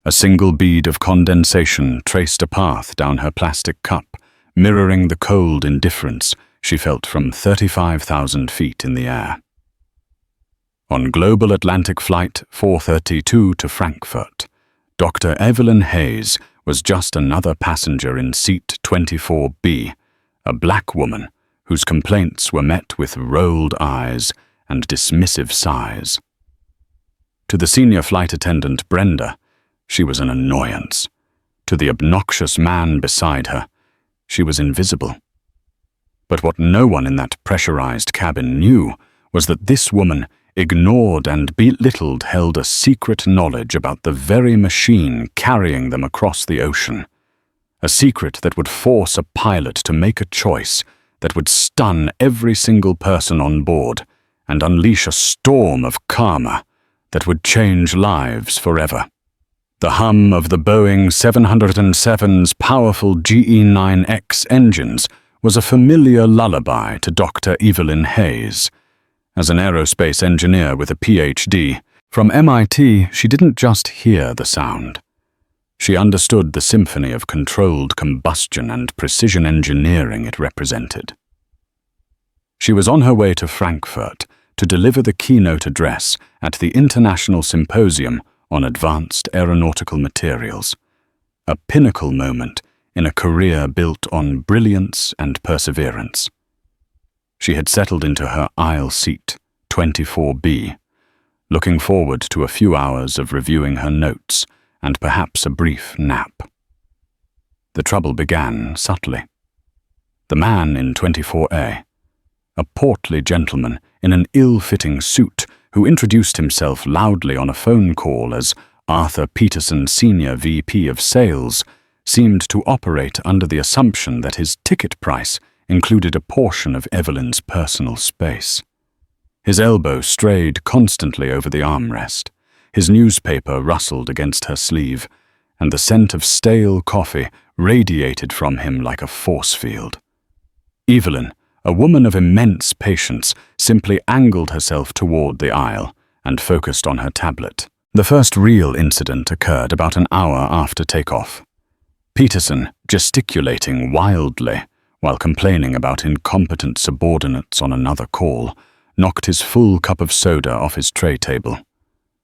A single bead of condensation traced a path down her plastic cup, mirroring the cold indifference she felt from 35,000 feet in the air. On Global Atlantic Flight 432 to Frankfurt, Dr. Evelyn Hayes was just another passenger in seat 24B, a black woman whose complaints were met with rolled eyes and dismissive sighs. To the senior flight attendant, Brenda, she was an annoyance. To the obnoxious man beside her, she was invisible. But what no one in that pressurized cabin knew was that this woman, ignored and belittled, held a secret knowledge about the very machine carrying them across the ocean. A secret that would force a pilot to make a choice that would stun every single person on board and unleash a storm of karma that would change lives forever. The hum of the Boeing 707's powerful GE9X engines was a familiar lullaby to Dr. Evelyn Hayes. As an aerospace engineer with a PhD, from MIT, she didn't just hear the sound. She understood the symphony of controlled combustion and precision engineering it represented. She was on her way to Frankfurt to deliver the keynote address at the International Symposium on Advanced Aeronautical Materials, a pinnacle moment in a career built on brilliance and perseverance. She had settled into her aisle seat, 24B, looking forward to a few hours of reviewing her notes and perhaps a brief nap. The trouble began subtly. The man in 24A, a portly gentleman in an ill-fitting suit who introduced himself loudly on a phone call as Arthur Peterson, Senior VP of Sales, seemed to operate under the assumption that his ticket price included a portion of Evelyn's personal space. His elbow strayed constantly over the armrest, his newspaper rustled against her sleeve, and the scent of stale coffee radiated from him like a force field. Evelyn, a woman of immense patience, simply angled herself toward the aisle and focused on her tablet. The first real incident occurred about an hour after takeoff. Peterson, gesticulating wildly while complaining about incompetent subordinates on another call, knocked his full cup of soda off his tray table.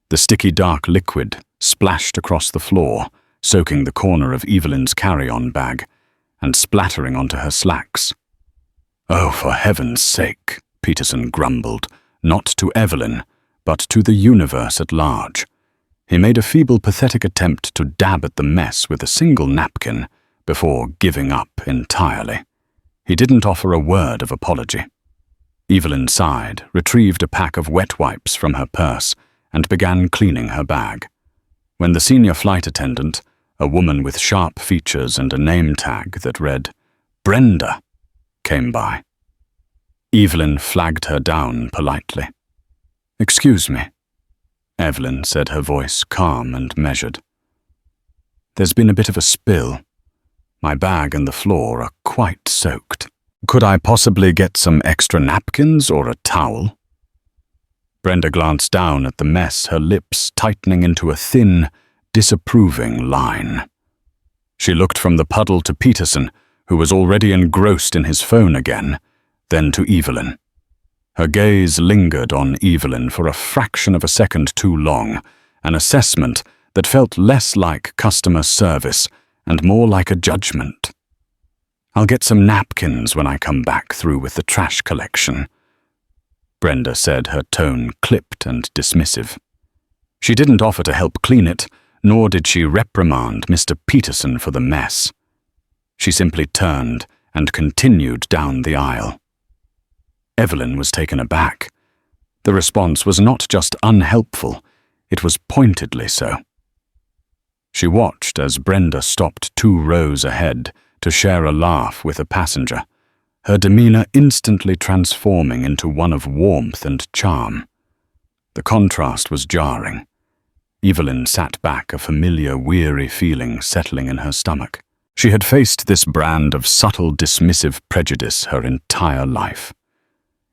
The sticky dark liquid splashed across the floor, soaking the corner of Evelyn's carry-on bag and splattering onto her slacks. "Oh, for heaven's sake," Peterson grumbled, not to Evelyn, but to the universe at large. He made a feeble, pathetic attempt to dab at the mess with a single napkin before giving up entirely. He didn't offer a word of apology. Evelyn sighed, retrieved a pack of wet wipes from her purse, and began cleaning her bag. When the senior flight attendant, a woman with sharp features and a name tag that read, "Brenda," came by, Evelyn flagged her down politely. "Excuse me," Evelyn said, her voice calm and measured. "There's been a bit of a spill. My bag and the floor are quite soaked. Could I possibly get some extra napkins or a towel?" Brenda glanced down at the mess, her lips tightening into a thin, disapproving line. She looked from the puddle to Peterson, who was already engrossed in his phone again, then to Evelyn. Her gaze lingered on Evelyn for a fraction of a second too long, an assessment that felt less like customer service and more like a judgment. "I'll get some napkins when I come back through with the trash collection," Brenda said, her tone clipped and dismissive. She didn't offer to help clean it, nor did she reprimand Mr. Peterson for the mess. She simply turned and continued down the aisle. Evelyn was taken aback. The response was not just unhelpful, it was pointedly so. She watched as Brenda stopped 2 rows ahead to share a laugh with a passenger, her demeanor instantly transforming into one of warmth and charm. The contrast was jarring. Evelyn sat back, a familiar, weary feeling settling in her stomach. She had faced this brand of subtle, dismissive prejudice her entire life.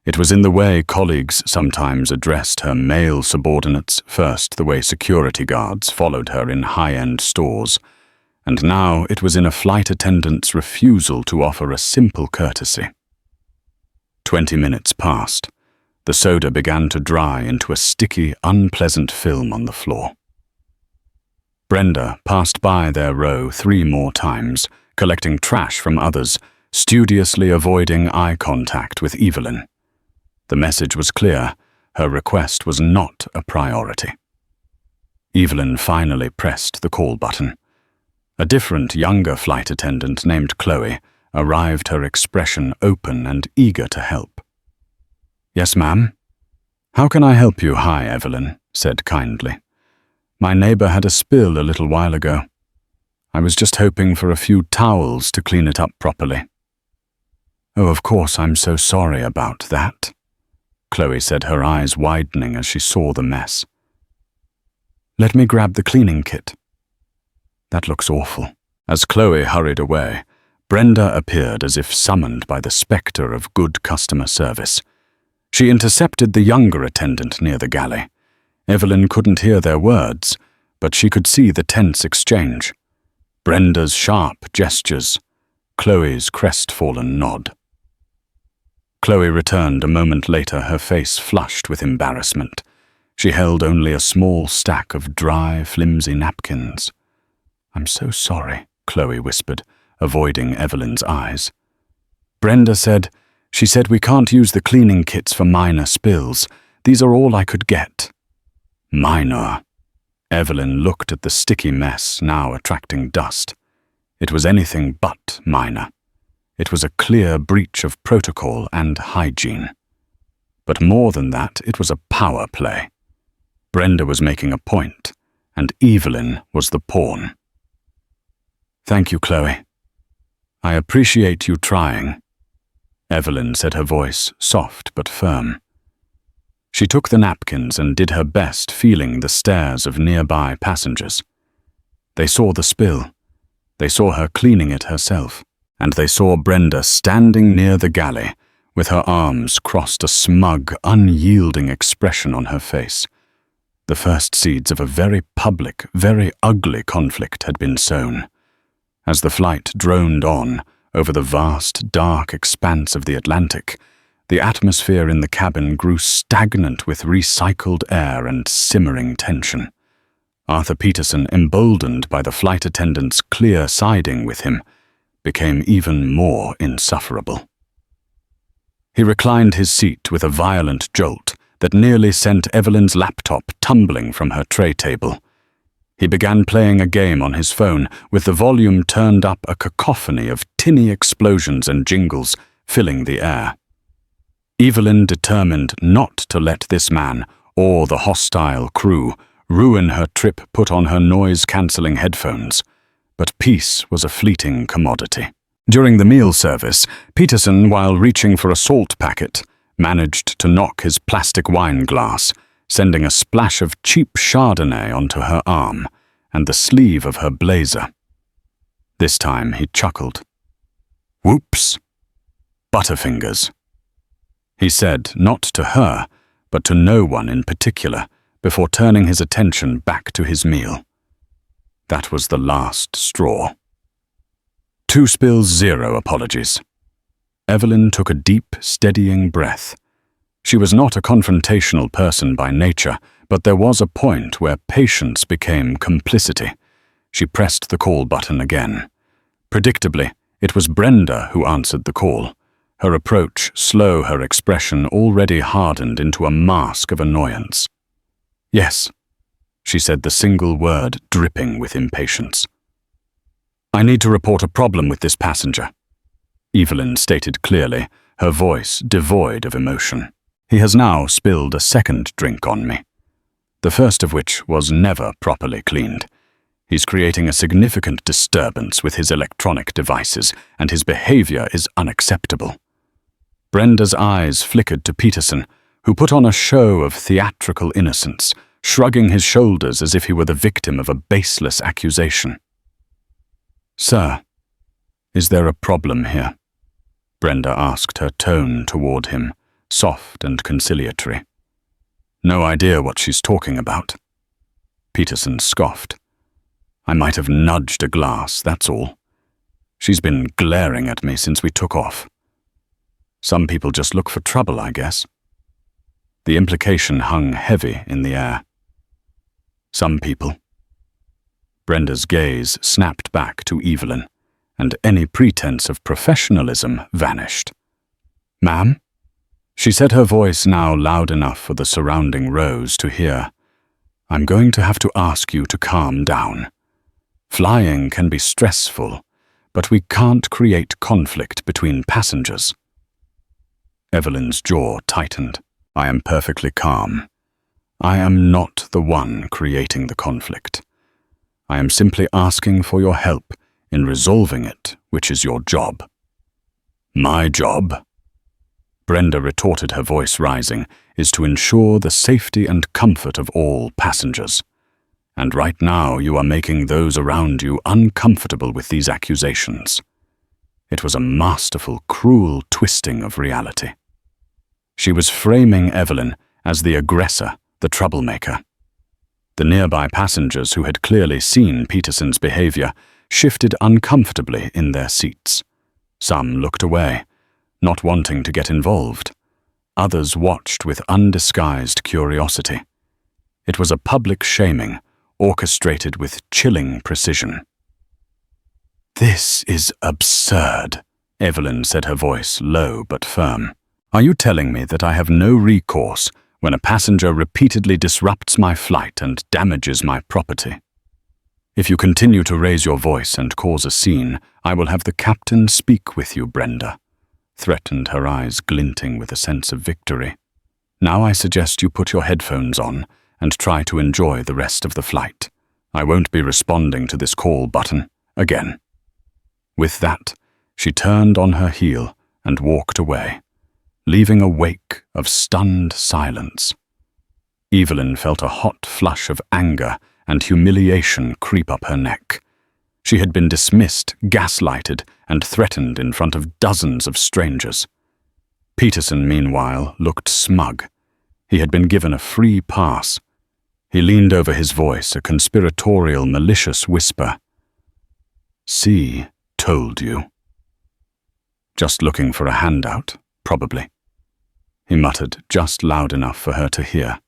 It was in the way colleagues sometimes addressed her male subordinates, first the way security guards followed her in high-end stores, and now it was in a flight attendant's refusal to offer a simple courtesy. 20 minutes passed. The soda began to dry into a sticky, unpleasant film on the floor. Brenda passed by their row 3 more times, collecting trash from others, studiously avoiding eye contact with Evelyn. The message was clear. Her request was not a priority. Evelyn finally pressed the call button. A different, younger flight attendant named Chloe arrived, her expression open and eager to help. "Yes, ma'am." "How can I help you?" "Hi, Evelyn," said kindly. "My neighbor had a spill a little while ago. I was just hoping for a few towels to clean it up properly." "Oh, of course, I'm so sorry about that," Chloe said, her eyes widening as she saw the mess. "Let me grab the cleaning kit." "That looks awful." As Chloe hurried away, Brenda appeared as if summoned by the spectre of good customer service. She intercepted the younger attendant near the galley. Evelyn couldn't hear their words, but she could see the tense exchange. Brenda's sharp gestures, Chloe's crestfallen nod. Chloe returned a moment later, her face flushed with embarrassment. She held only a small stack of dry, flimsy napkins. "I'm so sorry," Chloe whispered, avoiding Evelyn's eyes. Brenda said, "She said we can't use the cleaning kits for minor spills. These are all I could get." Minor. Evelyn looked at the sticky mess, now attracting dust. It was anything but minor. It was a clear breach of protocol and hygiene. But more than that, it was a power play. Brenda was making a point, and Evelyn was the pawn. "Thank you, Chloe. I appreciate you trying," Evelyn said, her voice soft but firm. She took the napkins and did her best, feeling the stares of nearby passengers. They saw the spill. They saw her cleaning it herself. And they saw Brenda standing near the galley, with her arms crossed, a smug, unyielding expression on her face. The first seeds of a very public, very ugly conflict had been sown. As the flight droned on, over the vast, dark expanse of the Atlantic, the atmosphere in the cabin grew stagnant with recycled air and simmering tension. Arthur Peterson, emboldened by the flight attendant's clear siding with him, became even more insufferable. He reclined his seat with a violent jolt that nearly sent Evelyn's laptop tumbling from her tray table. He began playing a game on his phone, with the volume turned up, a cacophony of tinny explosions and jingles filling the air. Evelyn, determined not to let this man, or the hostile crew, ruin her trip, put on her noise-cancelling headphones. But peace was a fleeting commodity. During the meal service, Peterson, while reaching for a salt packet, managed to knock his plastic wine glass, sending a splash of cheap Chardonnay onto her arm and the sleeve of her blazer. This time he chuckled. "Whoops! Butterfingers," he said, not to her, but to no one in particular, before turning his attention back to his meal. That was the last straw. 2 spills, 0 apologies. Evelyn took a deep, steadying breath. She was not a confrontational person by nature, but there was a point where patience became complicity. She pressed the call button again. Predictably, it was Brenda who answered the call. Her approach slow, her expression already hardened into a mask of annoyance. "Yes," she said, the single word dripping with impatience. "I need to report a problem with this passenger," Evelyn stated clearly, her voice devoid of emotion. "He has now spilled a second drink on me, the first of which was never properly cleaned. He's creating a significant disturbance with his electronic devices, and his behavior is unacceptable." Brenda's eyes flickered to Peterson, who put on a show of theatrical innocence, shrugging his shoulders as if he were the victim of a baseless accusation. "Sir, is there a problem here?" Brenda asked, her tone toward him, soft and conciliatory. "No idea what she's talking about." Peterson scoffed. "I might have nudged a glass, that's all. She's been glaring at me since we took off. Some people just look for trouble, I guess." The implication hung heavy in the air. Some people. Brenda's gaze snapped back to Evelyn, and any pretense of professionalism vanished. "Ma'am?" She said, her voice now loud enough for the surrounding rows to hear. "I'm going to have to ask you to calm down. Flying can be stressful, but we can't create conflict between passengers." Evelyn's jaw tightened. "I am perfectly calm. I am not the one creating the conflict. I am simply asking for your help in resolving it, which is your job." "My job," Brenda retorted, her voice rising, "is to ensure the safety and comfort of all passengers. And right now you are making those around you uncomfortable with these accusations." It was a masterful, cruel twisting of reality. She was framing Evelyn as the aggressor, the troublemaker. The nearby passengers, who had clearly seen Peterson's behavior, shifted uncomfortably in their seats. Some looked away, not wanting to get involved. Others watched with undisguised curiosity. It was a public shaming, orchestrated with chilling precision. "This is absurd," Evelyn said, her voice low but firm. "Are you telling me that I have no recourse when a passenger repeatedly disrupts my flight and damages my property? If you continue to raise your voice and cause a scene, I will have the captain speak with you, Brenda," threatened, her eyes glinting with a sense of victory. "Now I suggest you put your headphones on and try to enjoy the rest of the flight. I won't be responding to this call button again." With that, she turned on her heel and walked away, leaving a wake of stunned silence. Evelyn felt a hot flush of anger and humiliation creep up her neck. She had been dismissed, gaslighted, and threatened in front of dozens of strangers. Peterson, meanwhile, looked smug. He had been given a free pass. He leaned over, his voice a conspiratorial, malicious whisper. "See, told you." "Just looking for a handout, probably," he muttered, just loud enough for her to hear.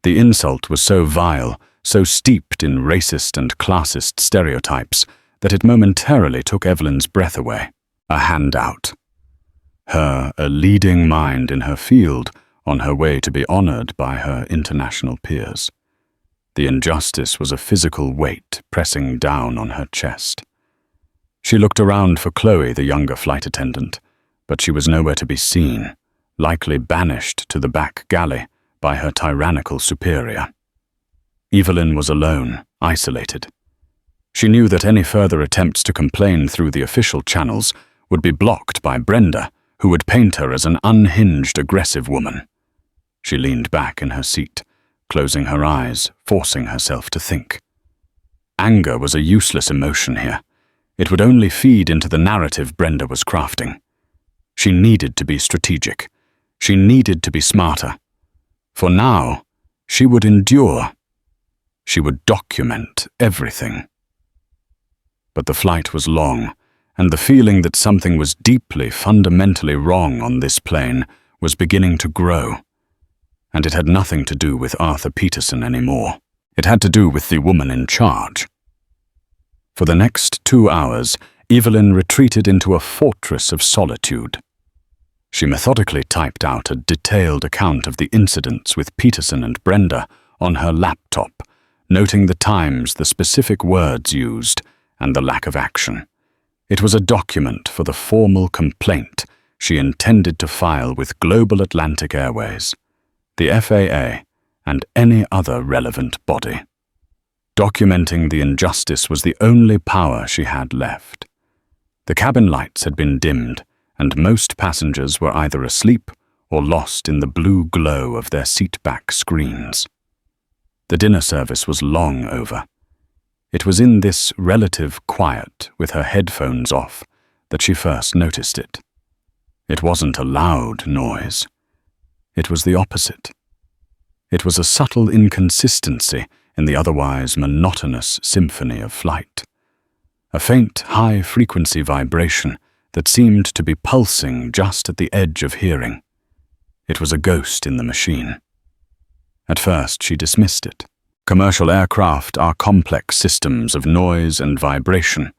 The insult was so vile, so steeped in racist and classist stereotypes, that it momentarily took Evelyn's breath away. A handout. Her, a leading mind in her field, on her way to be honored by her international peers. The injustice was a physical weight pressing down on her chest. She looked around for Chloe, the younger flight attendant, but she was nowhere to be seen, likely banished to the back galley by her tyrannical superior. Evelyn was alone, isolated. She knew that any further attempts to complain through the official channels would be blocked by Brenda, who would paint her as an unhinged, aggressive woman. She leaned back in her seat, closing her eyes, forcing herself to think. Anger was a useless emotion here. It would only feed into the narrative Brenda was crafting. She needed to be strategic. She needed to be smarter. For now, she would endure. She would document everything. But the flight was long, and the feeling that something was deeply, fundamentally wrong on this plane was beginning to grow. And it had nothing to do with Arthur Peterson anymore. It had to do with the woman in charge. For the next 2 hours, Evelyn retreated into a fortress of solitude. She methodically typed out a detailed account of the incidents with Peterson and Brenda on her laptop, noting the times, the specific words used, and the lack of action. It was a document for the formal complaint she intended to file with Global Atlantic Airways, the FAA, and any other relevant body. Documenting the injustice was the only power she had left. The cabin lights had been dimmed, and most passengers were either asleep or lost in the blue glow of their seat-back screens. The dinner service was long over. It was in this relative quiet, with her headphones off, that she first noticed it. It wasn't a loud noise. It was the opposite. It was a subtle inconsistency in the otherwise monotonous symphony of flight. A faint, high-frequency vibration that seemed to be pulsing just at the edge of hearing. It was a ghost in the machine. At first, she dismissed it. Commercial aircraft are complex systems of noise and vibration.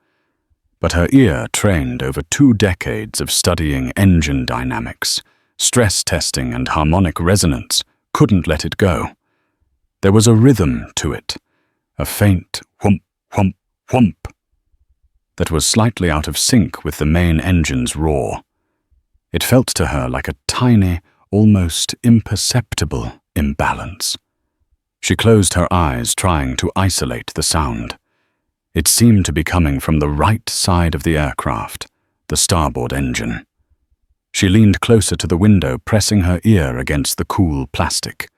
But her ear, trained over 2 decades of studying engine dynamics, stress testing and harmonic resonance, couldn't let it go. There was a rhythm to it, a faint whump, whump, whump, that was slightly out of sync with the main engine's roar. It felt to her like a tiny, almost imperceptible imbalance. She closed her eyes, trying to isolate the sound. It seemed to be coming from the right side of the aircraft, the starboard engine. She leaned closer to the window, pressing her ear against the cool plastic.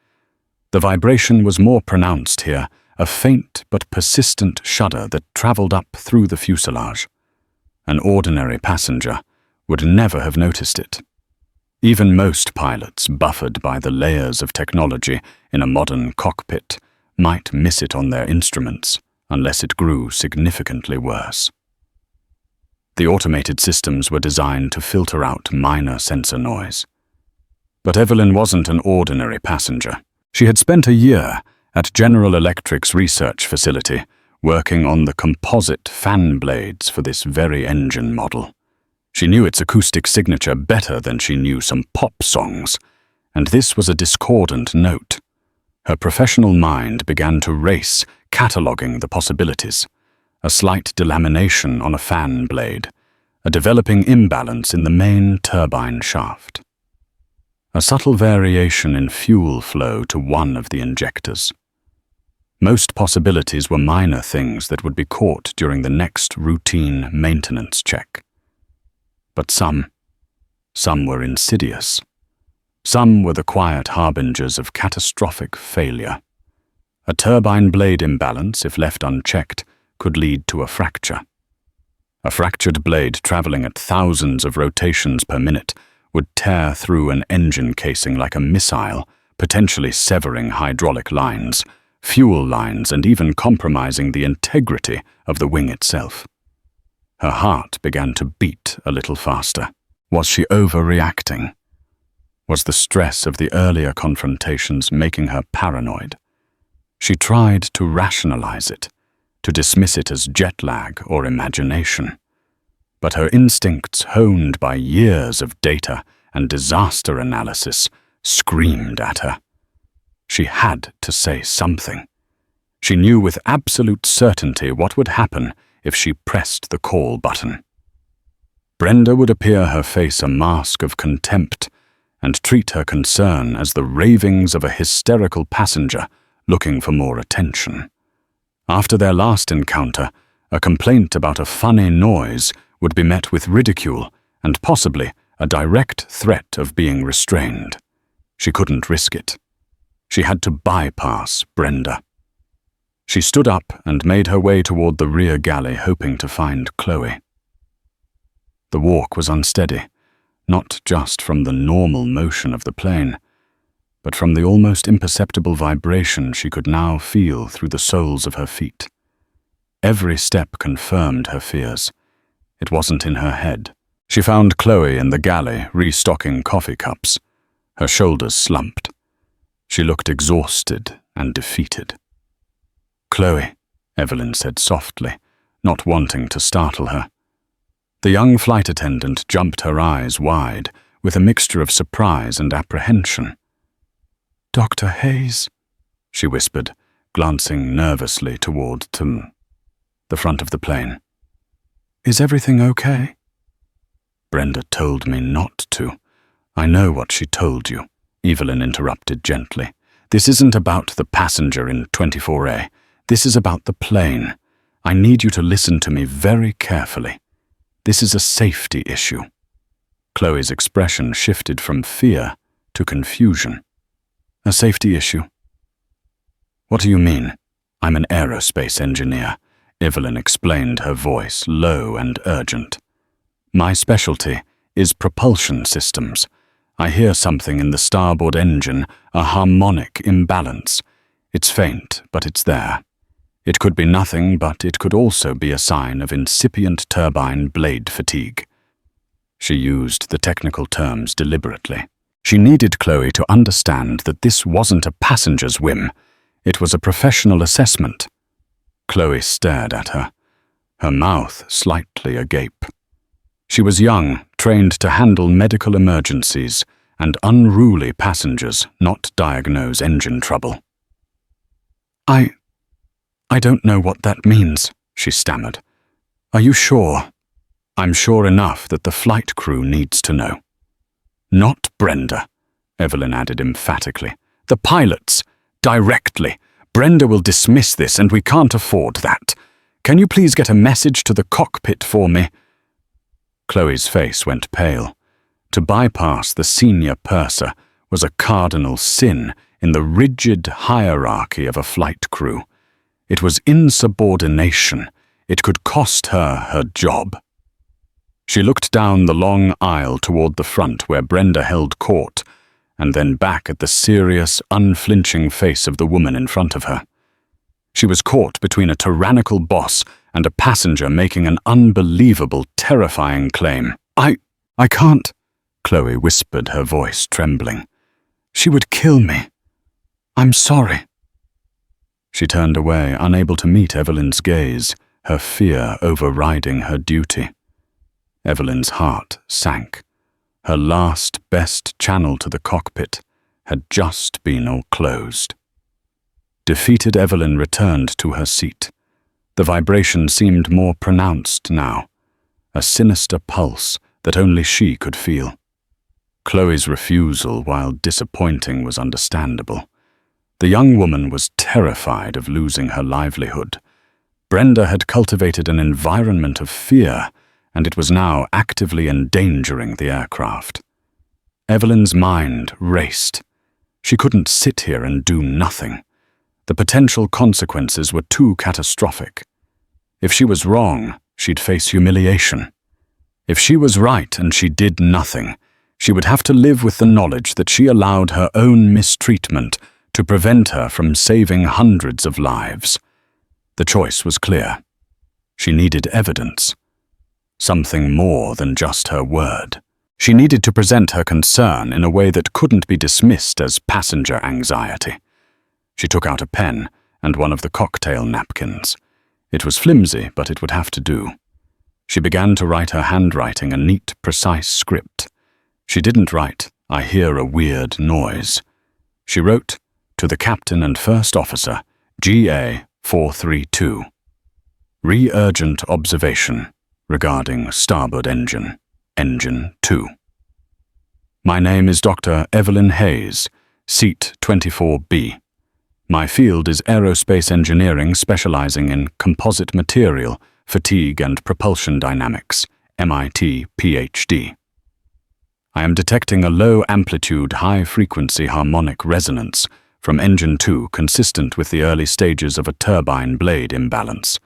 The vibration was more pronounced here, a faint but persistent shudder that traveled up through the fuselage. An ordinary passenger would never have noticed it. Even most pilots, buffered by the layers of technology in a modern cockpit, might miss it on their instruments unless it grew significantly worse. The automated systems were designed to filter out minor sensor noise. But Evelyn wasn't an ordinary passenger. She had spent a year at General Electric's research facility working on the composite fan blades for this very engine model. She knew its acoustic signature better than she knew some pop songs, and this was a discordant note. Her professional mind began to race, cataloguing the possibilities. A slight delamination on a fan blade, a developing imbalance in the main turbine shaft. A subtle variation in fuel flow to one of the injectors. Most possibilities were minor things that would be caught during the next routine maintenance check. But some were insidious. Some were the quiet harbingers of catastrophic failure. A turbine blade imbalance, if left unchecked, could lead to a fracture. A fractured blade traveling at thousands of rotations per minute would tear through an engine casing like a missile, potentially severing hydraulic lines, fuel lines, and even compromising the integrity of the wing itself. Her heart began to beat a little faster. Was she overreacting? Was the stress of the earlier confrontations making her paranoid? She tried to rationalize it, to dismiss it as jet lag or imagination. But her instincts, honed by years of data and disaster analysis, screamed at her. She had to say something. She knew with absolute certainty what would happen if she pressed the call button. Brenda would appear her face a mask of contempt and treat her concern as the ravings of a hysterical passenger looking for more attention. After their last encounter, a complaint about a funny noise would be met with ridicule and possibly a direct threat of being restrained. She couldn't risk it. She had to bypass Brenda. She stood up and made her way toward the rear galley, hoping to find Chloe. The walk was unsteady, not just from the normal motion of the plane, but from the almost imperceptible vibration she could now feel through the soles of her feet. Every step confirmed her fears. It wasn't in her head. She found Chloe in the galley, restocking coffee cups. Her shoulders slumped. She looked exhausted and defeated. "Chloe," Evelyn said softly, not wanting to startle her. The young flight attendant jumped her eyes wide, with a mixture of surprise and apprehension. "Dr. Hayes," she whispered, glancing nervously toward the front of the plane. "Is everything okay?" "Brenda told me not to. I know what she told you," Evelyn interrupted gently. "This isn't about the passenger in 24A. This is about the plane. I need you to listen to me very carefully. This is a safety issue." Chloe's expression shifted from fear to confusion. "A safety issue? What do you mean?" "I'm an aerospace engineer," Evelyn explained, her voice low and urgent. "My specialty is propulsion systems. I hear something in the starboard engine, a harmonic imbalance. It's faint, but it's there. It could be nothing, but it could also be a sign of incipient turbine blade fatigue. She used the technical terms deliberately. She needed Chloe to understand that this wasn't a passenger's whim. It was a professional assessment. Chloe stared at her, her mouth slightly agape. She was young, trained to handle medical emergencies, and unruly passengers not diagnose engine trouble. I don't know what that means, she stammered. Are you sure? I'm sure enough that the flight crew needs to know. Not Brenda, Evelyn added emphatically. The pilots, directly. Brenda will dismiss this and we can't afford that. Can you please get a message to the cockpit for me? Chloe's face went pale. To bypass the senior purser was a cardinal sin in the rigid hierarchy of a flight crew. It was insubordination. It could cost her her job. She looked down the long aisle toward the front where Brenda held court, and then back at the serious, unflinching face of the woman in front of her. She was caught between a tyrannical boss and a passenger making an unbelievable, terrifying claim. I can't, Chloe whispered, her voice trembling. She would kill me. I'm sorry. She turned away, unable to meet Evelyn's gaze, her fear overriding her duty. Evelyn's heart sank. Her last best channel to the cockpit had just been all closed. Defeated Evelyn returned to her seat. The vibration seemed more pronounced now, a sinister pulse that only she could feel. Chloe's refusal, while disappointing, was understandable. The young woman was terrified of losing her livelihood. Brenda had cultivated an environment of fear, and it was now actively endangering the aircraft. Evelyn's mind raced. She couldn't sit here and do nothing. The potential consequences were too catastrophic. If she was wrong, she'd face humiliation. If she was right and she did nothing, she would have to live with the knowledge that she allowed her own mistreatment to prevent her from saving hundreds of lives. The choice was clear. She needed evidence. Something more than just her word. She needed to present her concern in a way that couldn't be dismissed as passenger anxiety. She took out a pen and one of the cocktail napkins. It was flimsy, but it would have to do. She began to write her handwriting a neat, precise script. She didn't write, "I hear a weird noise." She wrote, "To the captain and first officer, GA 432. Re-urgent observation regarding starboard engine, engine 2. My name is Dr. Evelyn Hayes, seat 24B. My field is aerospace engineering specializing in composite material, fatigue and propulsion dynamics, MIT PhD. I am detecting a low-amplitude, high-frequency harmonic resonance from engine 2 consistent with the early stages of a turbine blade imbalance.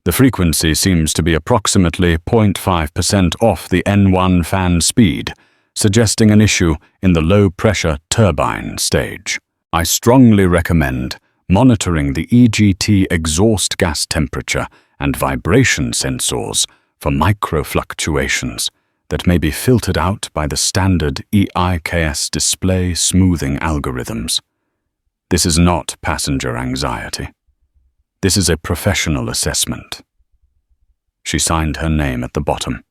The frequency seems to be approximately 0.5% off the N1 fan speed, suggesting an issue in the low-pressure turbine stage. I strongly recommend monitoring the EGT exhaust gas temperature and vibration sensors for microfluctuations that may be filtered out by the standard EIKS display smoothing algorithms. This is not passenger anxiety. This is a professional assessment. She signed her name at the bottom.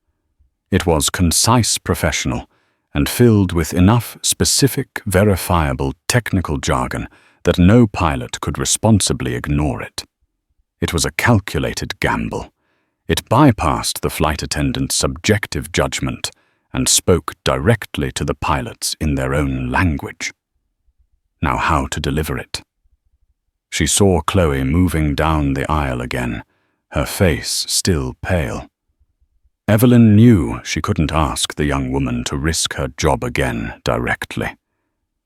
It was concise, professional, and filled with enough specific, verifiable technical jargon that no pilot could responsibly ignore it. It was a calculated gamble. It bypassed the flight attendant's subjective judgment and spoke directly to the pilots in their own language. Now how to deliver it? She saw Chloe moving down the aisle again, her face still pale. Evelyn knew she couldn't ask the young woman to risk her job again directly.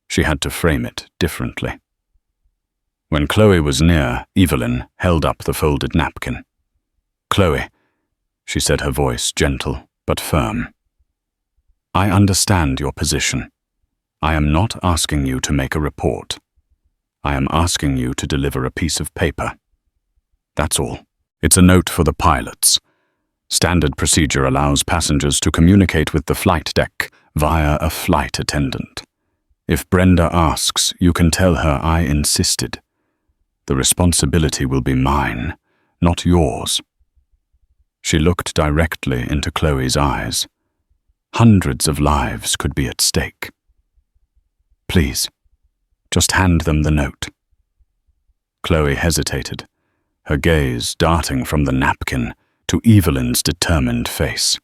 She had to frame it differently. When Chloe was near, Evelyn held up the folded napkin. "Chloe," she said, her voice gentle but firm. I understand your position. I am not asking you to make a report. I am asking you to deliver a piece of paper. That's all. It's a note for the pilots. Standard procedure allows passengers to communicate with the flight deck via a flight attendant. If Brenda asks, you can tell her I insisted. The responsibility will be mine, not yours. She looked directly into Chloe's eyes. Hundreds of lives could be at stake. Please, just hand them the note. Chloe hesitated, her gaze darting from the napkin to Evelyn's determined face.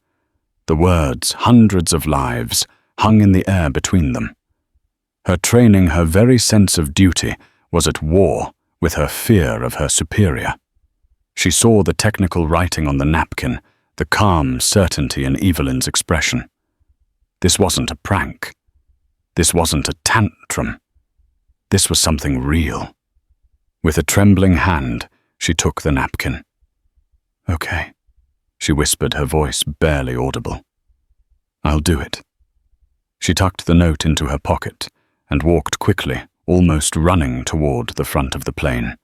The words, hundreds of lives, hung in the air between them. Her training, her very sense of duty, was at war with her fear of her superior. She saw the technical writing on the napkin, the calm certainty in Evelyn's expression. This wasn't a prank. This wasn't a tantrum. This was something real. With a trembling hand, she took the napkin. Okay, she whispered, her voice barely audible. I'll do it. She tucked the note into her pocket and walked quickly, almost running toward the front of the plane.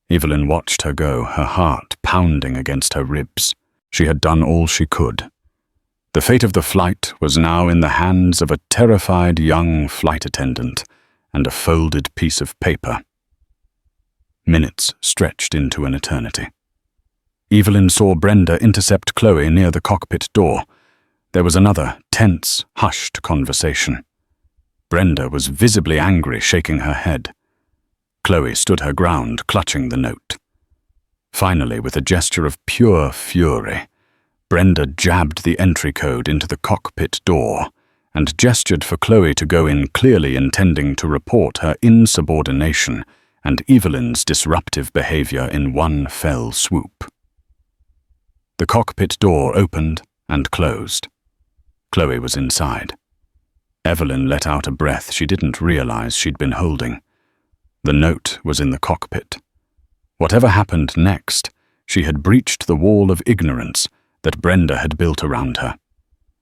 Evelyn watched her go, her heart pounding against her ribs. She had done all she could. The fate of the flight was now in the hands of a terrified young flight attendant and a folded piece of paper. Minutes stretched into an eternity. Evelyn saw Brenda intercept Chloe near the cockpit door. There was another tense, hushed conversation. Brenda was visibly angry, shaking her head. Chloe stood her ground, clutching the note. Finally, with a gesture of pure fury, Brenda jabbed the entry code into the cockpit door and gestured for Chloe to go in, clearly intending to report her insubordination and Evelyn's disruptive behavior in one fell swoop. The cockpit door opened and closed. Chloe was inside. Evelyn let out a breath she didn't realize she'd been holding. The note was in the cockpit. Whatever happened next, she had breached the wall of ignorance that Brenda had built around her.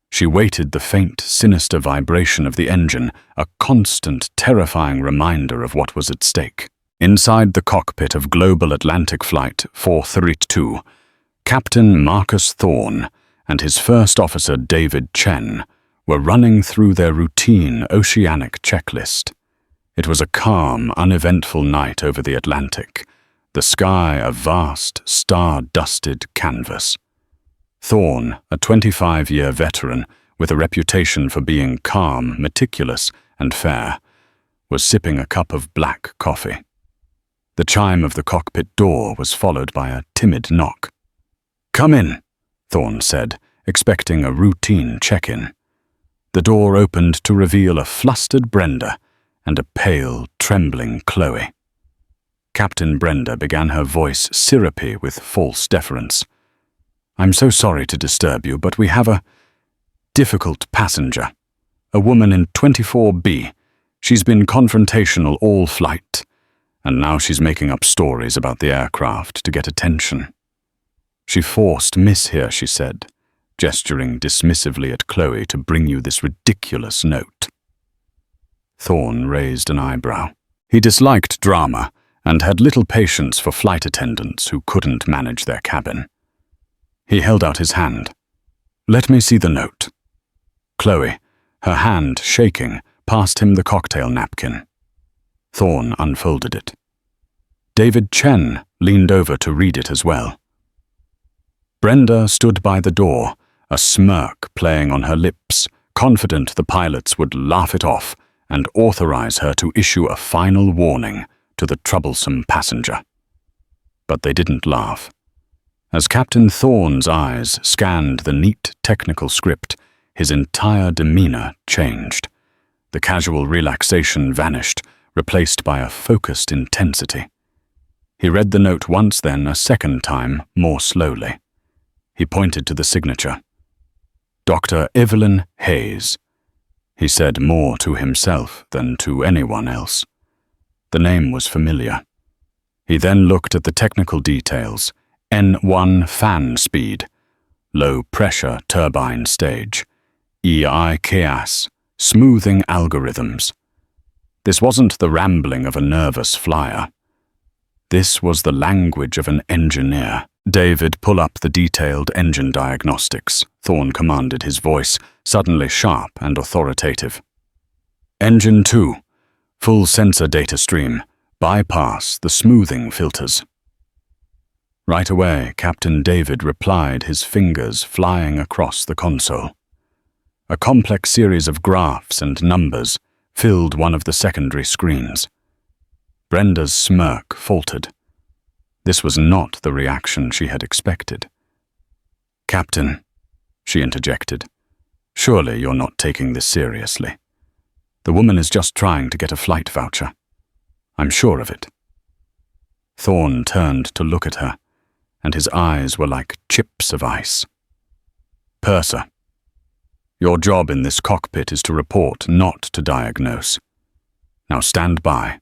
She waited the faint, sinister vibration of the engine, a constant, terrifying reminder of what was at stake. Inside the cockpit of Global Atlantic Flight 432, Captain Marcus Thorne and his first officer David Chen were running through their routine oceanic checklist. It was a calm, uneventful night over the Atlantic, the sky a vast, star-dusted canvas. Thorne, a 25-year veteran with a reputation for being calm, meticulous, and fair, was sipping a cup of black coffee. The chime of the cockpit door was followed by a timid knock. "Come in," Thorne said, expecting a routine check-in. The door opened to reveal a flustered Brenda and a pale, trembling Chloe. Captain Brenda began, her voice syrupy with false deference. "I'm so sorry to disturb you, but we have a difficult passenger. A woman in 24B. She's been confrontational all flight, and now she's making up stories about the aircraft to get attention. She forced Miss here," she said, gesturing dismissively at Chloe, "to bring you this ridiculous note." Thorne raised an eyebrow. He disliked drama and had little patience for flight attendants who couldn't manage their cabin. He held out his hand. "Let me see the note." Chloe, her hand shaking, passed him the cocktail napkin. Thorne unfolded it. David Chen leaned over to read it as well. Brenda stood by the door, a smirk playing on her lips, confident the pilots would laugh it off and authorize her to issue a final warning to the troublesome passenger. But they didn't laugh. As Captain Thorne's eyes scanned the neat technical script, his entire demeanor changed. The casual relaxation vanished, replaced by a focused intensity. He read the note once, then a second time, more slowly. He pointed to the signature. "Dr. Evelyn Hayes." He said more to himself than to anyone else. The name was familiar. He then looked at the technical details. N1 fan speed, low pressure turbine stage, EI chaos, smoothing algorithms. This wasn't the rambling of a nervous flyer. This was the language of an engineer. David, pull up the detailed engine diagnostics, Thorne commanded, his voice suddenly sharp and authoritative. Engine 2, full sensor data stream, bypass the smoothing filters. Right away, Captain David replied, his fingers flying across the console. A complex series of graphs and numbers filled one of the secondary screens. Brenda's smirk faltered. This was not the reaction she had expected. "Captain," she interjected, "surely you're not taking this seriously. The woman is just trying to get a flight voucher. I'm sure of it." Thorne turned to look at her, and his eyes were like chips of ice. "Purser, your job in this cockpit is to report, not to diagnose. Now stand by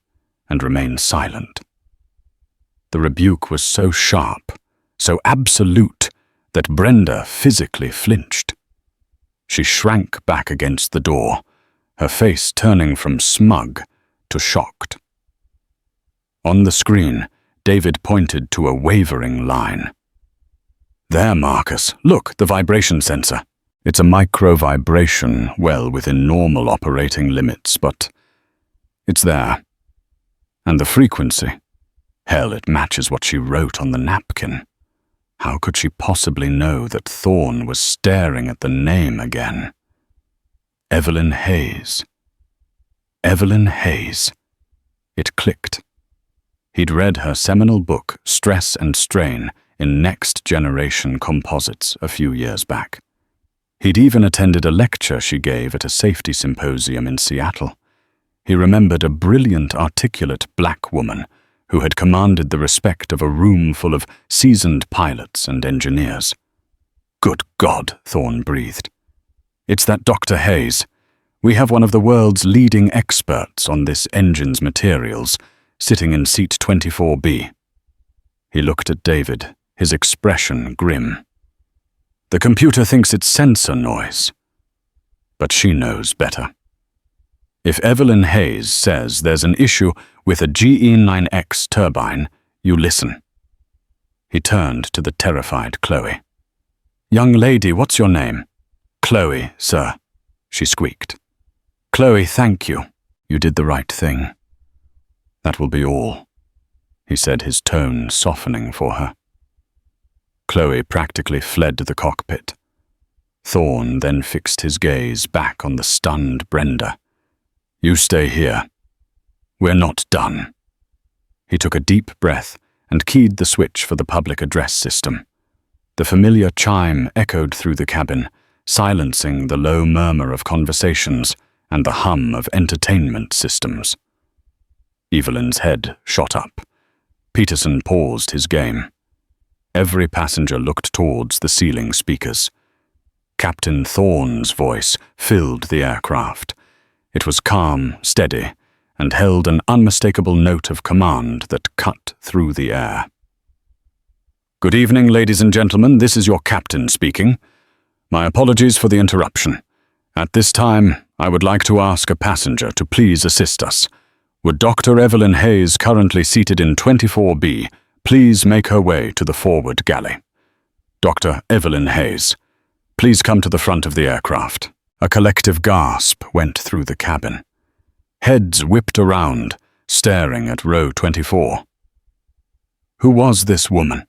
and remain silent." The rebuke was so sharp, so absolute, that Brenda physically flinched. She shrank back against the door, her face turning from smug to shocked. On the screen, David pointed to a wavering line. "There, Marcus, look, the vibration sensor. It's a micro-vibration, well within normal operating limits, but it's there. And the frequency. Hell, it matches what she wrote on the napkin. How could she possibly know that Thorne was staring at the name again? Evelyn Hayes. Evelyn Hayes. It clicked. He'd read her seminal book, Stress and Strain, in Next Generation Composites a few years back. He'd even attended a lecture she gave at a safety symposium in Seattle. He remembered a brilliant, articulate black woman who had commanded the respect of a room full of seasoned pilots and engineers. "Good God," Thorne breathed. "It's that Dr. Hayes. We have one of the world's leading experts on this engine's materials, sitting in seat 24B. He looked at David, his expression grim. "The computer thinks it's sensor noise. But she knows better. If Evelyn Hayes says there's an issue with a GE9X turbine, you listen." He turned to the terrified Chloe. "Young lady, what's your name?" "Chloe, sir," she squeaked. "Chloe, thank you. You did the right thing. That will be all," he said, his tone softening for her. Chloe practically fled the cockpit. Thorne then fixed his gaze back on the stunned Brenda. "You stay here. We're not done." He took a deep breath and keyed the switch for the public address system. The familiar chime echoed through the cabin, silencing the low murmur of conversations and the hum of entertainment systems. Evelyn's head shot up. Peterson paused his game. Every passenger looked towards the ceiling speakers. Captain Thorne's voice filled the aircraft. It was calm, steady, and held an unmistakable note of command that cut through the air. "Good evening, ladies and gentlemen. This is your captain speaking. My apologies for the interruption. At this time, I would like to ask a passenger to please assist us. Would Dr. Evelyn Hayes, currently seated in 24B, please make her way to the forward galley? Dr. Evelyn Hayes, please come to the front of the aircraft." A collective gasp went through the cabin. Heads whipped around, staring at row 24. Who was this woman?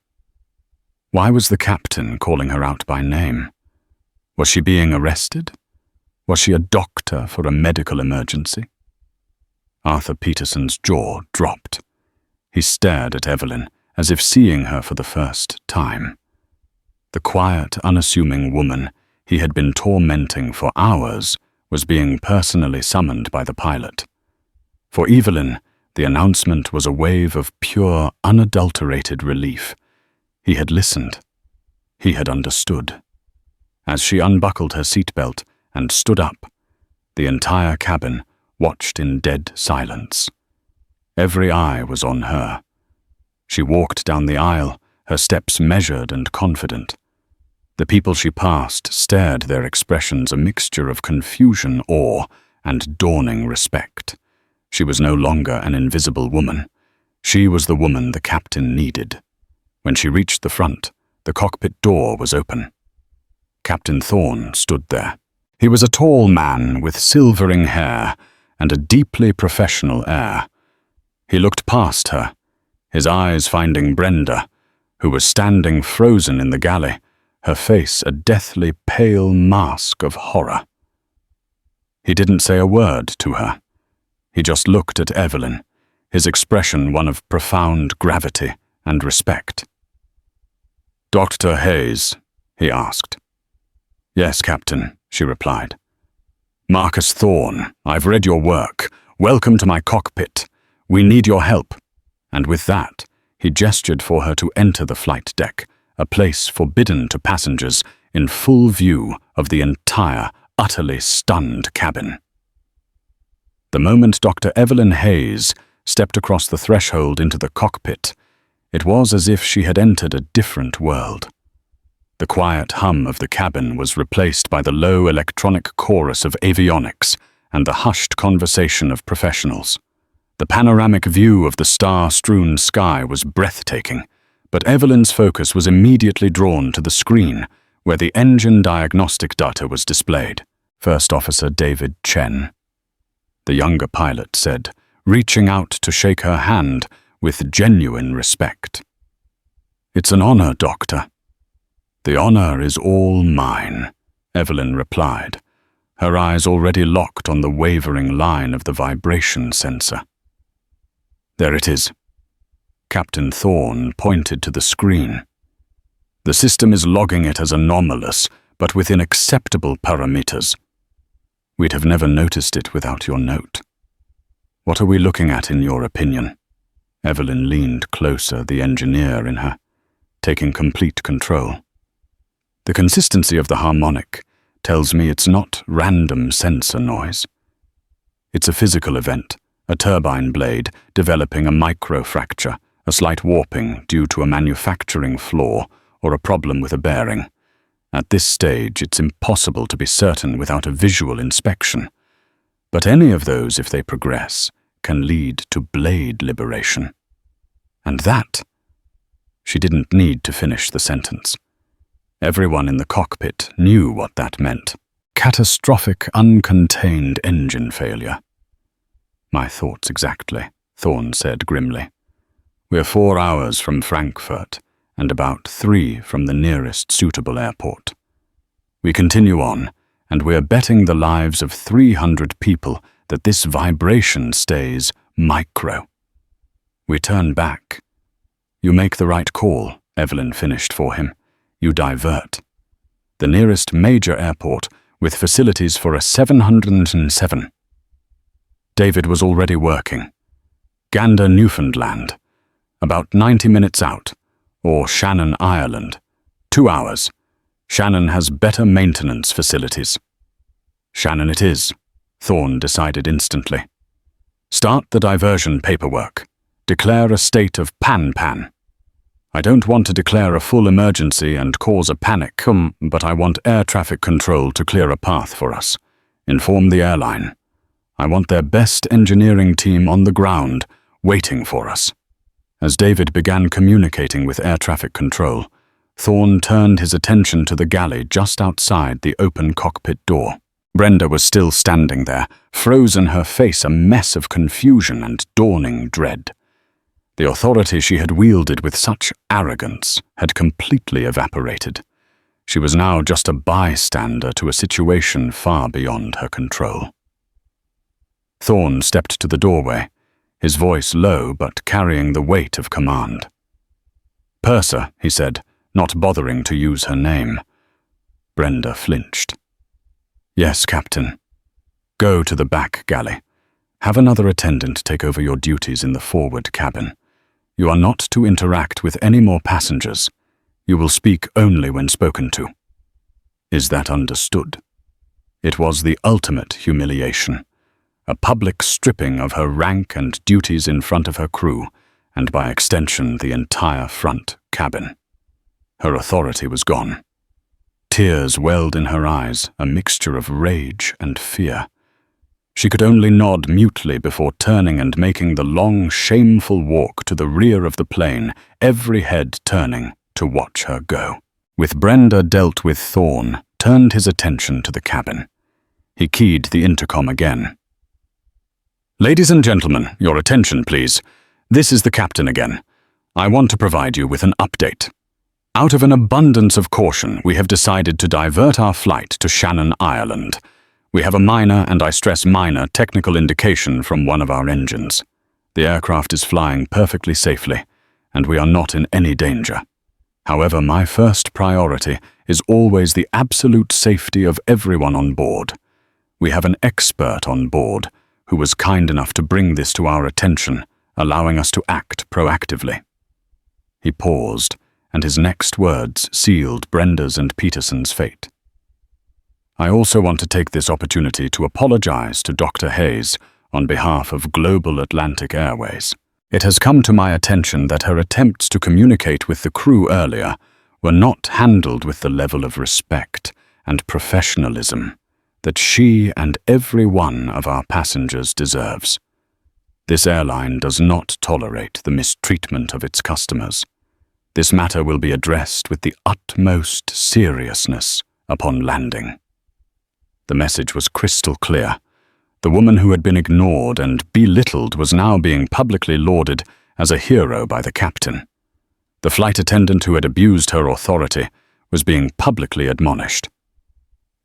Why was the captain calling her out by name? Was she being arrested? Was she a doctor for a medical emergency? Arthur Peterson's jaw dropped. He stared at Evelyn, as if seeing her for the first time. The quiet, unassuming woman he had been tormenting for hours was being personally summoned by the pilot. For Evelyn, the announcement was a wave of pure, unadulterated relief. He had listened. He had understood. As she unbuckled her seatbelt and stood up, the entire cabin watched in dead silence. Every eye was on her. She walked down the aisle, her steps measured and confident. The people she passed stared, their expressions a mixture of confusion, awe, and dawning respect. She was no longer an invisible woman. She was the woman the captain needed. When she reached the front, the cockpit door was open. Captain Thorne stood there. He was a tall man with silvering hair and a deeply professional air. He looked past her, his eyes finding Brenda, who was standing frozen in the galley, her face a deathly pale mask of horror. He didn't say a word to her. He just looked at Evelyn, his expression one of profound gravity and respect. "Dr. Hayes?" he asked. "Yes, Captain," she replied. "Marcus Thorne, I've read your work. Welcome to my cockpit. We need your help." And with that, he gestured for her to enter the flight deck, a place forbidden to passengers, in full view of the entire, utterly stunned cabin. The moment Dr. Evelyn Hayes stepped across the threshold into the cockpit, it was as if she had entered a different world. The quiet hum of the cabin was replaced by the low electronic chorus of avionics and the hushed conversation of professionals. The panoramic view of the star-strewn sky was breathtaking, but Evelyn's focus was immediately drawn to the screen where the engine diagnostic data was displayed. First Officer David Chen. The younger pilot said, reaching out to shake her hand with genuine respect. "It's an honor, Doctor." "The honor is all mine," Evelyn replied, her eyes already locked on the wavering line of the vibration sensor. "There it is." Captain Thorne pointed to the screen. "The system is logging it as anomalous, but within acceptable parameters. We'd have never noticed it without your note. What are we looking at, in your opinion?" Evelyn leaned closer, the engineer in her, taking complete control. "The consistency of the harmonic tells me it's not random sensor noise. It's a physical event, a turbine blade developing a microfracture, a slight warping due to a manufacturing flaw or a problem with a bearing. At this stage, it's impossible to be certain without a visual inspection. But any of those, if they progress, can lead to blade liberation. And that..." She didn't need to finish the sentence. Everyone in the cockpit knew what that meant. Catastrophic, uncontained engine failure. "My thoughts exactly," Thorne said grimly. "We're 4 hours from Frankfurt, and about 3 from the nearest suitable airport. We continue on, and we're betting the lives of 300 people that this vibration stays micro. We turn back. You make the right call," Evelyn finished for him. "You divert. The nearest major airport with facilities for a 707. David was already working. Gander, Newfoundland. About 90 minutes out. Or Shannon, Ireland. 2 hours. Shannon has better maintenance facilities." "Shannon it is," Thorne decided instantly. "Start the diversion paperwork. Declare a state of pan-pan. I don't want to declare a full emergency and cause a panic, but I want air traffic control to clear a path for us. Inform the airline. I want their best engineering team on the ground, waiting for us." As David began communicating with air traffic control, Thorne turned his attention to the galley just outside the open cockpit door. Brenda was still standing there, frozen, her face a mess of confusion and dawning dread. The authority she had wielded with such arrogance had completely evaporated. She was now just a bystander to a situation far beyond her control. Thorne stepped to the doorway, his voice low but carrying the weight of command. "Purser," he said, not bothering to use her name. Brenda flinched. "Yes, Captain. Go to the back galley. Have another attendant take over your duties in the forward cabin. You are not to interact with any more passengers. You will speak only when spoken to." Is that understood? It was the ultimate humiliation, a public stripping of her rank and duties in front of her crew, and by extension the entire front cabin. Her authority was gone. Tears welled in her eyes, a mixture of rage and fear. She could only nod mutely before turning and making the long, shameful walk to the rear of the plane, every head turning to watch her go. With Brenda dealt with, Thorne turned his attention to the cabin. He keyed the intercom again. "Ladies and gentlemen, your attention, please. This is the captain again. I want to provide you with an update. Out of an abundance of caution, we have decided to divert our flight to Shannon, Ireland. We have a minor, and I stress minor, technical indication from one of our engines. The aircraft is flying perfectly safely, and we are not in any danger. However, my first priority is always the absolute safety of everyone on board. We have an expert on board who was kind enough to bring this to our attention, allowing us to act proactively." He paused, and his next words sealed Brenda's and Peterson's fate. "I also want to take this opportunity to apologize to Dr. Hayes on behalf of Global Atlantic Airways. It has come to my attention that her attempts to communicate with the crew earlier were not handled with the level of respect and professionalism that she and every one of our passengers deserves. This airline does not tolerate the mistreatment of its customers. This matter will be addressed with the utmost seriousness upon landing." The message was crystal clear. The woman who had been ignored and belittled was now being publicly lauded as a hero by the captain. The flight attendant who had abused her authority was being publicly admonished.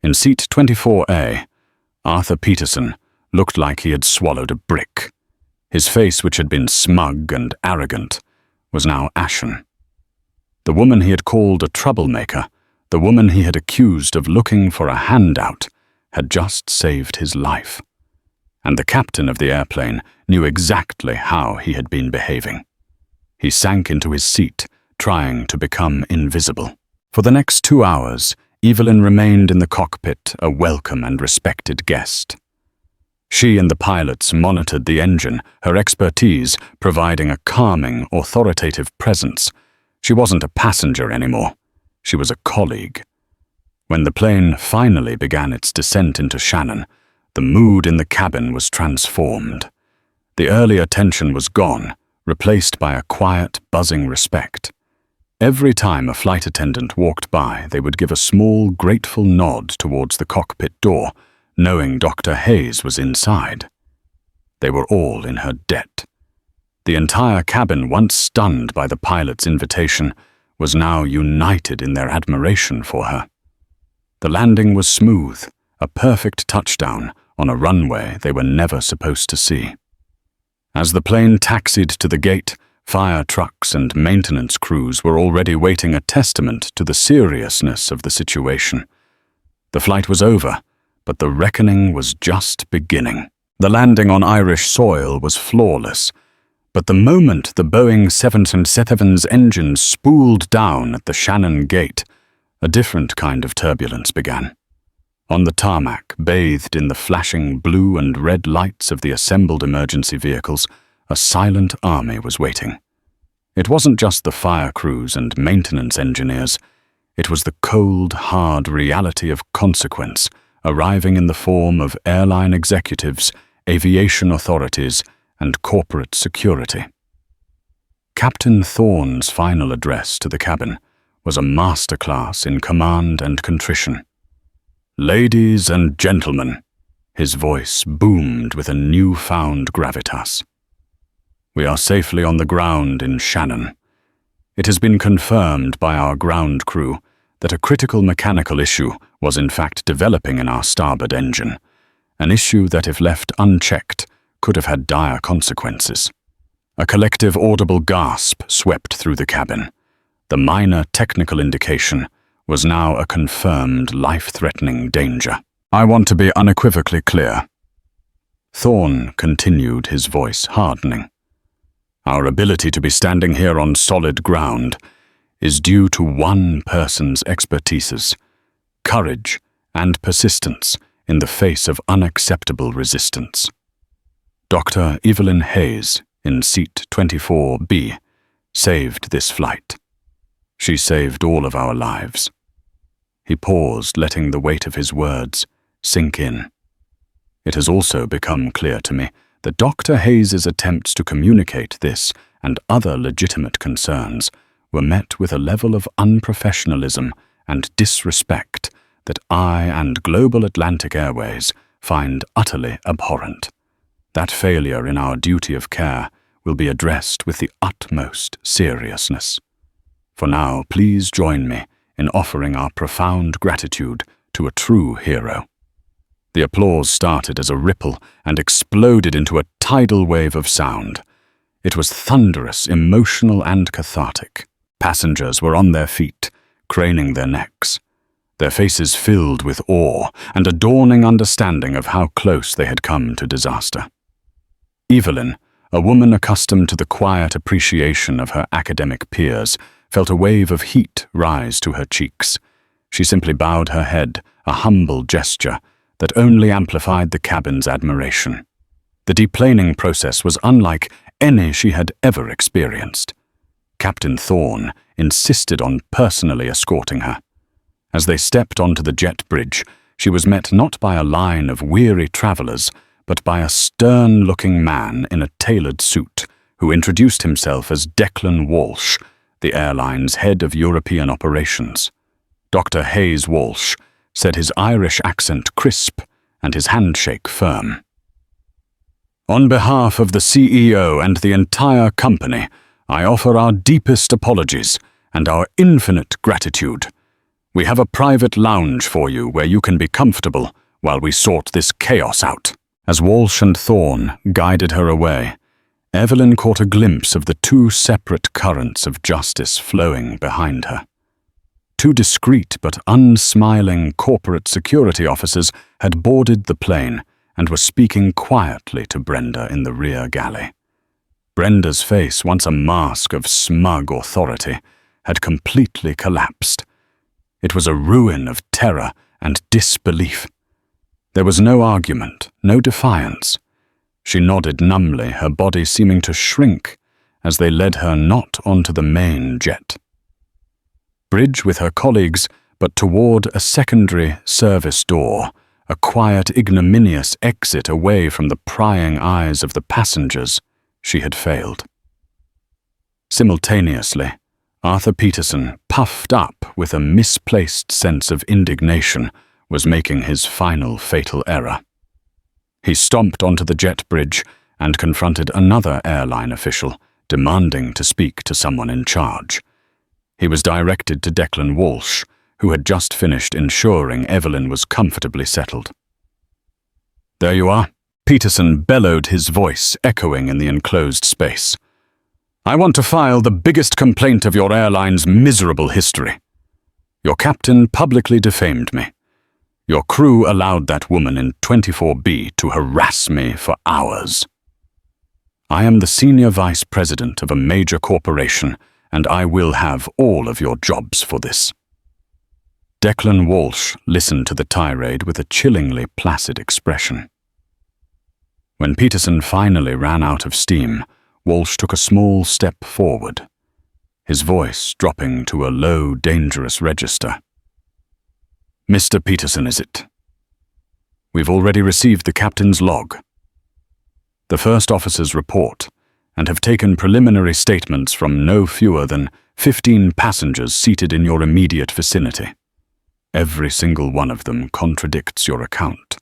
In seat 24A, Arthur Peterson looked like he had swallowed a brick. His face, which had been smug and arrogant, was now ashen. The woman he had called a troublemaker, the woman he had accused of looking for a handout, had just saved his life. And the captain of the airplane knew exactly how he had been behaving. He sank into his seat, trying to become invisible. For the next 2 hours, Evelyn remained in the cockpit, a welcome and respected guest. She and the pilots monitored the engine, her expertise providing a calming, authoritative presence. She wasn't a passenger anymore. She was a colleague. When the plane finally began its descent into Shannon, the mood in the cabin was transformed. The earlier tension was gone, replaced by a quiet, buzzing respect. Every time a flight attendant walked by, they would give a small, grateful nod towards the cockpit door, knowing Dr. Hayes was inside. They were all in her debt. The entire cabin, once stunned by the pilot's invitation, was now united in their admiration for her. The landing was smooth, a perfect touchdown on a runway they were never supposed to see. As the plane taxied to the gate, fire trucks and maintenance crews were already waiting, a testament to the seriousness of the situation. The flight was over, but the reckoning was just beginning. The landing on Irish soil was flawless, but the moment the Boeing 777's engines spooled down at the Shannon gate, a different kind of turbulence began. On the tarmac, bathed in the flashing blue and red lights of the assembled emergency vehicles, a silent army was waiting. It wasn't just the fire crews and maintenance engineers. It was the cold, hard reality of consequence, arriving in the form of airline executives, aviation authorities, and corporate security. Captain Thorne's final address to the cabin was a masterclass in command and contrition. "Ladies and gentlemen," his voice boomed with a newfound gravitas. "We are safely on the ground in Shannon. It has been confirmed by our ground crew that a critical mechanical issue was in fact developing in our starboard engine, an issue that, if left unchecked, could have had dire consequences." A collective audible gasp swept through the cabin. The minor technical indication was now a confirmed life-threatening danger. "I want to be unequivocally clear." Thorne continued, his voice hardening. "Our ability to be standing here on solid ground is due to one person's expertises, courage, and persistence in the face of unacceptable resistance. Dr. Evelyn Hayes, in seat 24B, saved this flight. She saved all of our lives." He paused, letting the weight of his words sink in. It has also become clear to me that Dr. Hayes's attempts to communicate this and other legitimate concerns were met with a level of unprofessionalism and disrespect that I and Global Atlantic Airways find utterly abhorrent. That failure in our duty of care will be addressed with the utmost seriousness. For now, please join me in offering our profound gratitude to a true hero. The applause started as a ripple and exploded into a tidal wave of sound. It was thunderous, emotional, and cathartic. Passengers were on their feet, craning their necks, their faces filled with awe and a dawning understanding of how close they had come to disaster. Evelyn, a woman accustomed to the quiet appreciation of her academic peers, felt a wave of heat rise to her cheeks. She simply bowed her head, a humble gesture that only amplified the cabin's admiration. The deplaning process was unlike any she had ever experienced. Captain Thorne insisted on personally escorting her. As they stepped onto the jet bridge, she was met not by a line of weary travelers, but by a stern-looking man in a tailored suit who introduced himself as Declan Walsh, the airline's head of European operations. Dr. Hayes Walsh said, his Irish accent crisp and his handshake firm. "On behalf of the CEO and the entire company, I offer our deepest apologies and our infinite gratitude. We have a private lounge for you where you can be comfortable while we sort this chaos out." As Walsh and Thorne guided her away, Evelyn caught a glimpse of the two separate currents of justice flowing behind her. Two discreet but unsmiling corporate security officers had boarded the plane and were speaking quietly to Brenda in the rear galley. Brenda's face, once a mask of smug authority, had completely collapsed. It was a ruin of terror and disbelief. There was no argument, no defiance. She nodded numbly, her body seeming to shrink as they led her not onto the main jet bridge with her colleagues, but toward a secondary service door, a quiet, ignominious exit away from the prying eyes of the passengers. She had failed. Simultaneously, Arthur Peterson, puffed up with a misplaced sense of indignation, was making his final fatal error. He stomped onto the jet bridge and confronted another airline official, demanding to speak to someone in charge. He was directed to Declan Walsh, who had just finished ensuring Evelyn was comfortably settled. "There you are," Peterson bellowed, his voice echoing in the enclosed space. "I want to file the biggest complaint of your airline's miserable history. Your captain publicly defamed me. Your crew allowed that woman in 24B to harass me for hours. I am the senior vice president of a major corporation, and I will have all of your jobs for this." Declan Walsh listened to the tirade with a chillingly placid expression. When Peterson finally ran out of steam, Walsh took a small step forward, his voice dropping to a low, dangerous register. "Mr. Peterson, is it? We've already received the captain's log, the first officer's report, and have taken preliminary statements from no fewer than 15 passengers seated in your immediate vicinity. Every single one of them contradicts your account."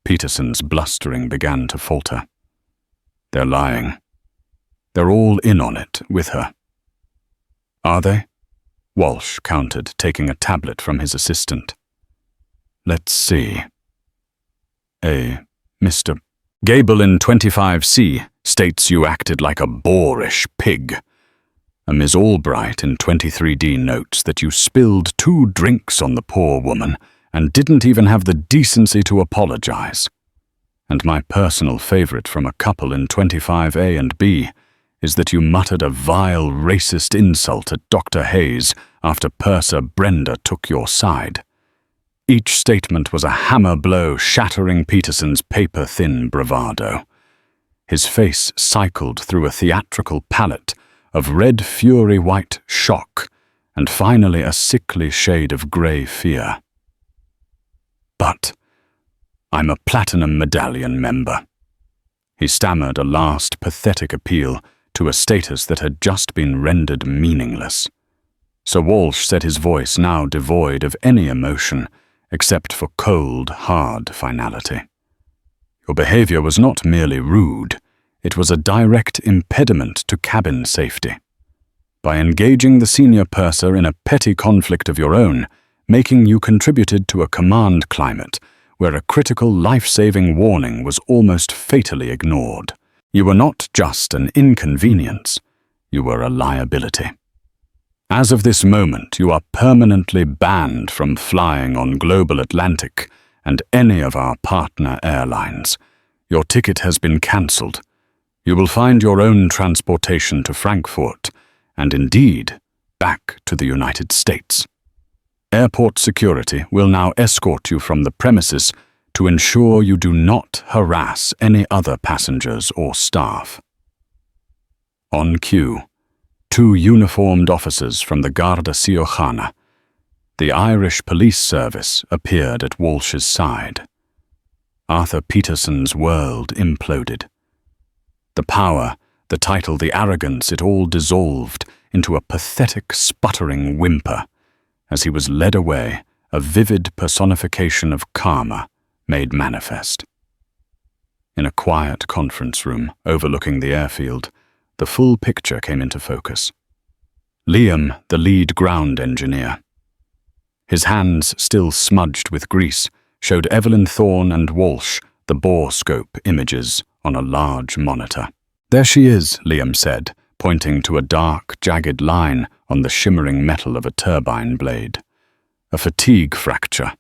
Peterson's blustering began to falter. "They're lying. They're all in on it with her." "Are they?" Walsh countered, taking a tablet from his assistant. "Let's see. Mr. Gable in 25C states you acted like a boorish pig. A Ms. Albright in 23D notes that you spilled 2 drinks on the poor woman and didn't even have the decency to apologize. And my personal favorite from a couple in 25A and B is that you muttered a vile racist insult at Dr. Hayes after Purser Brenda took your side. Each statement was a hammer blow shattering Peterson's paper-thin bravado. His face cycled through a theatrical palette of red fury white shock and finally a sickly shade of grey fear. "But I'm a Platinum Medallion member." He stammered a last pathetic appeal to a status that had just been rendered meaningless. Sir Walsh said, his voice now devoid of any emotion except for cold, hard finality. "Your behaviour was not merely rude, it was a direct impediment to cabin safety. By engaging the senior purser in a petty conflict of your own, making you contributed to a command climate where a critical life-saving warning was almost fatally ignored. You were not just an inconvenience, you were a liability. As of this moment, you are permanently banned from flying on Global Atlantic and any of our partner airlines. Your ticket has been cancelled. You will find your own transportation to Frankfurt, and indeed, back to the United States. Airport security will now escort you from the premises to ensure you do not harass any other passengers or staff." On cue, 2 uniformed officers from the Garda Síochána, the Irish police service, appeared at Walsh's side. Arthur Peterson's world imploded. The power, the title, the arrogance, it all dissolved into a pathetic, sputtering whimper as he was led away, a vivid personification of karma made manifest. In a quiet conference room overlooking the airfield, the full picture came into focus. Liam, the lead ground engineer. His hands, still smudged with grease, showed Evelyn, Thorne and Walsh the borescope images on a large monitor. "There she is," Liam said, pointing to a dark, jagged line on the shimmering metal of a turbine blade. "A fatigue fracture.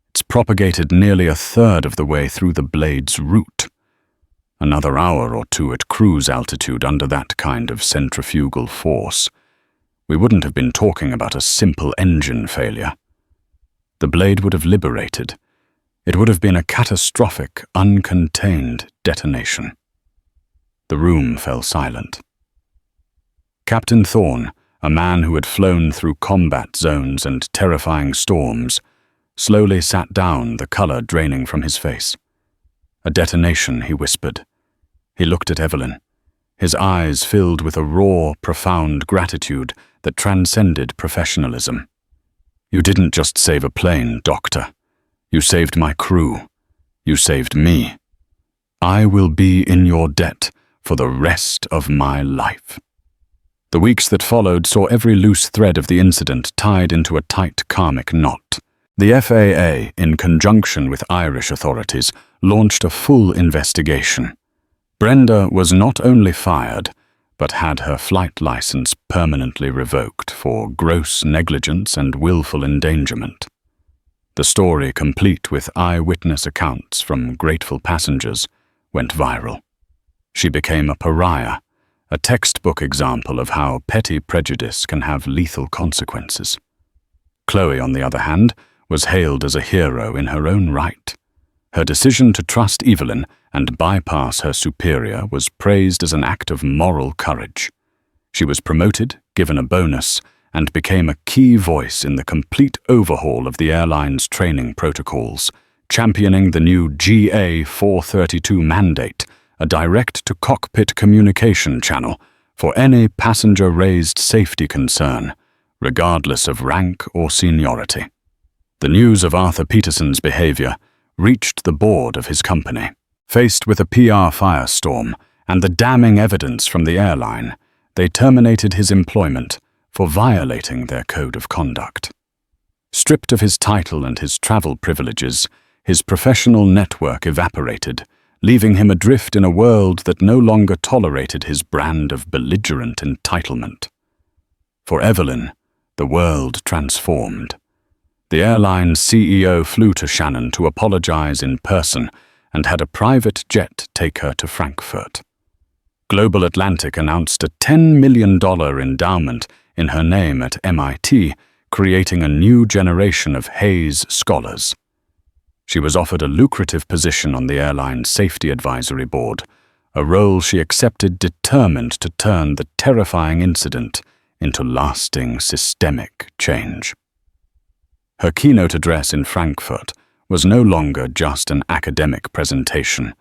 It's propagated nearly 1/3 of the way through the blade's root. Another hour or two at cruise altitude under that kind of centrifugal force. We wouldn't have been talking about a simple engine failure. The blade would have liberated. It would have been a catastrophic, uncontained detonation." The room fell silent. Captain Thorne, a man who had flown through combat zones and terrifying storms, slowly sat down, the colour draining from his face. "A detonation," he whispered. He looked at Evelyn, his eyes filled with a raw, profound gratitude that transcended professionalism. "You didn't just save a plane, Doctor. You saved my crew. You saved me. I will be in your debt for the rest of my life." The weeks that followed saw every loose thread of the incident tied into a tight karmic knot. The FAA, in conjunction with Irish authorities, launched a full investigation. Brenda was not only fired, but had her flight license permanently revoked for gross negligence and willful endangerment. The story, complete with eyewitness accounts from grateful passengers, went viral. She became a pariah, a textbook example of how petty prejudice can have lethal consequences. Chloe, on the other hand, was hailed as a hero in her own right. Her decision to trust Evelyn and bypass her superior was praised as an act of moral courage. She was promoted, given a bonus, and became a key voice in the complete overhaul of the airline's training protocols, championing the new GA 432 mandate, a direct-to-cockpit communication channel for any passenger-raised safety concern, regardless of rank or seniority. The news of Arthur Peterson's behavior reached the board of his company. Faced with a PR firestorm and the damning evidence from the airline, they terminated his employment for violating their code of conduct. Stripped of his title and his travel privileges, his professional network evaporated, leaving him adrift in a world that no longer tolerated his brand of belligerent entitlement. For Evelyn, the world transformed. The airline's CEO flew to Shannon to apologize in person and had a private jet take her to Frankfurt. Global Atlantic announced a $10 million endowment in her name at MIT, creating a new generation of Hayes scholars. She was offered a lucrative position on the airline's safety advisory board, a role she accepted determined to turn the terrifying incident into lasting systemic change. Her keynote address in Frankfurt was no longer just an academic presentation.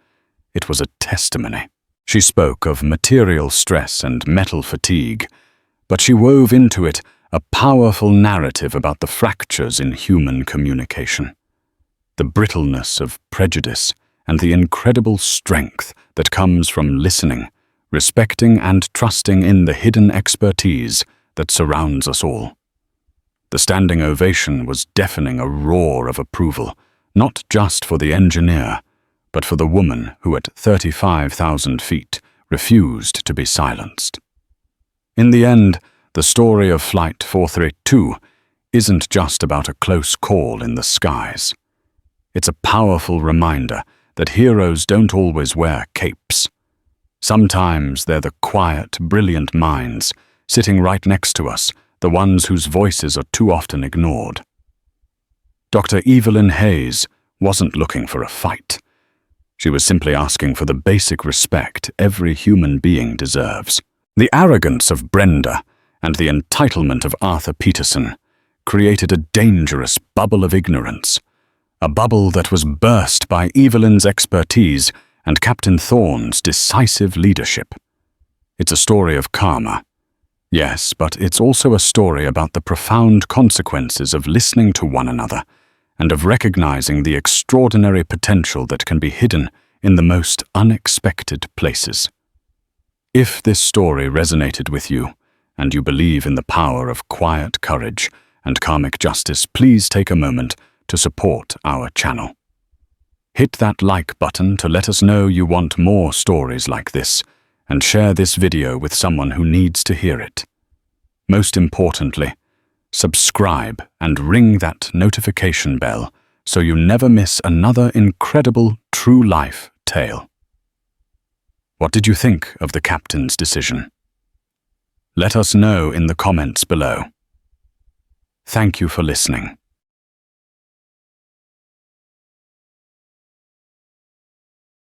It was a testimony. She spoke of material stress and metal fatigue, but she wove into it a powerful narrative about the fractures in human communication, the brittleness of prejudice, and the incredible strength that comes from listening, respecting and trusting in the hidden expertise that surrounds us all. The standing ovation was deafening a roar of approval, not just for the engineer, but for the woman who at 35,000 feet refused to be silenced. In the end, the story of Flight 432 isn't just about a close call in the skies. It's a powerful reminder that heroes don't always wear capes. Sometimes they're the quiet, brilliant minds sitting right next to us, the ones whose voices are too often ignored. Dr. Evelyn Hayes wasn't looking for a fight. She was simply asking for the basic respect every human being deserves. The arrogance of Brenda and the entitlement of Arthur Peterson created a dangerous bubble of ignorance, a bubble that was burst by Evelyn's expertise and Captain Thorne's decisive leadership. It's a story of karma, yes, but it's also a story about the profound consequences of listening to one another and of recognizing the extraordinary potential that can be hidden in the most unexpected places. If this story resonated with you, and you believe in the power of quiet courage and karmic justice, please take a moment to support our channel. Hit that like button to let us know you want more stories like this, and share this video with someone who needs to hear it. Most importantly, subscribe and ring that notification bell so you never miss another incredible true-life tale. What did you think of the captain's decision? Let us know in the comments below. Thank you for listening.